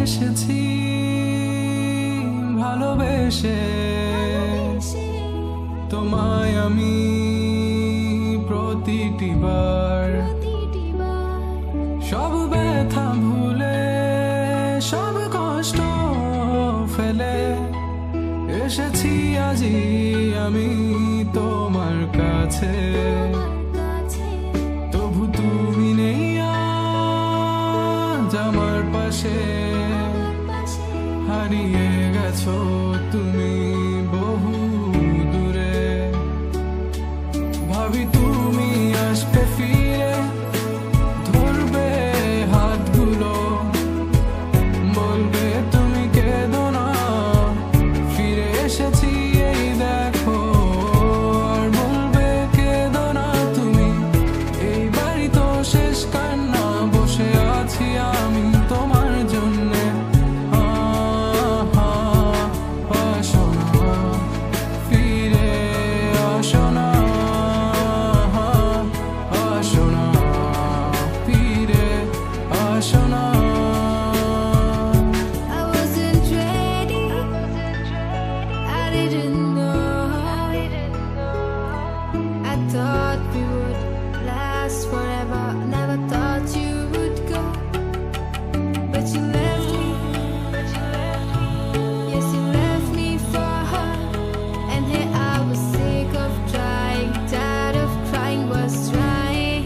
এসেছি ভালোবেসে তোমায় আমি প্রতিটি বার সব ব্যথা ভুলে সব কষ্ট ফেলে এসেছি আজি আমি তোমার কাছে। তবু তুমি নেই আজ আমার পাশে, হারিয়ে গেছো তুমি বহু দূরে। ভাবি তুমি আসবে ফিরে, ধরবে হাতগুলো, বলবে তুমি কেঁদো না, ফিরে এসেছি এই দেখো। আর বলবে কেঁদো না তুমি, এই বাড়ি তো শেষ কান্না, বসে আছি আমি তোমার জন্যে। আসো না, ফিরে আসো না, আসো না, ফিরে আসো না। I wasn't ready, I didn't know. I thought we would last forever, never thought you would go. But you left me, yes you left me for her. And here I was sick of trying, tired of crying, was trying.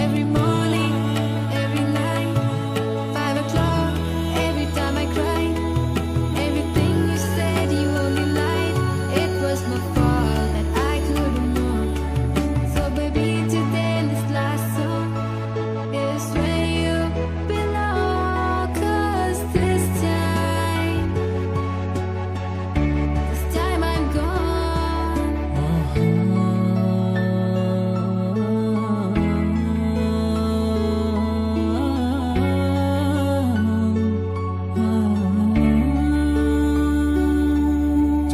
Every morning, every night, 5 o'clock, every time I cried. Everything you said, you only lied. It was my fault that I couldn't know. So baby, today in this last song is where you belong. 'Cause this time I'm gone.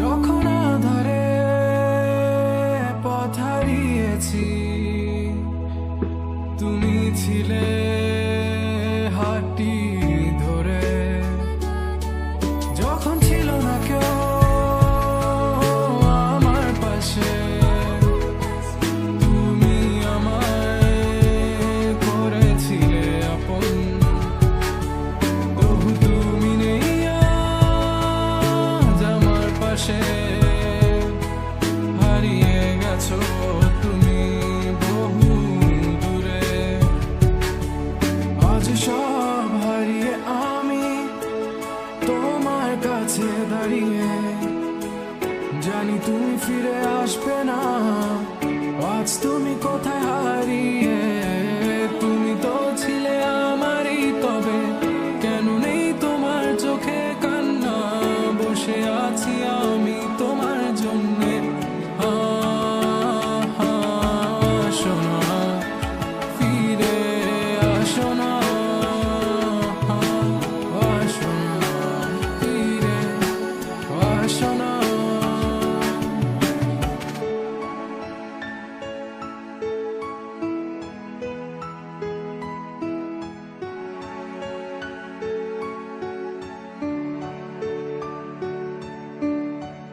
যখন আধারে পথ হারিয়েছি, তুমি ছিলে হাতটি ধরে। যখন ছিল না কেউ আমার পাশে, তুমি আমায় করেছিলে আপন। তবু তুমি নেই আজ আমার পাশে, হারিয়ে গেছো তুমি বহু দূরে। আজ সব হারিয়ে আমি তোমার কাছে দাঁড়িয়ে, জানি তুমি ফিরে আসবে না। আজ তুমি কোথায় হারিয়ে, তুমি তো ছিলে আমারই, তবে কেন নেই তোমার চোখে কান্না, বসে আছি আমি তোমার জন্যে। আসো না, ফিরে আসো না, আসো না, ফিরে আসো না।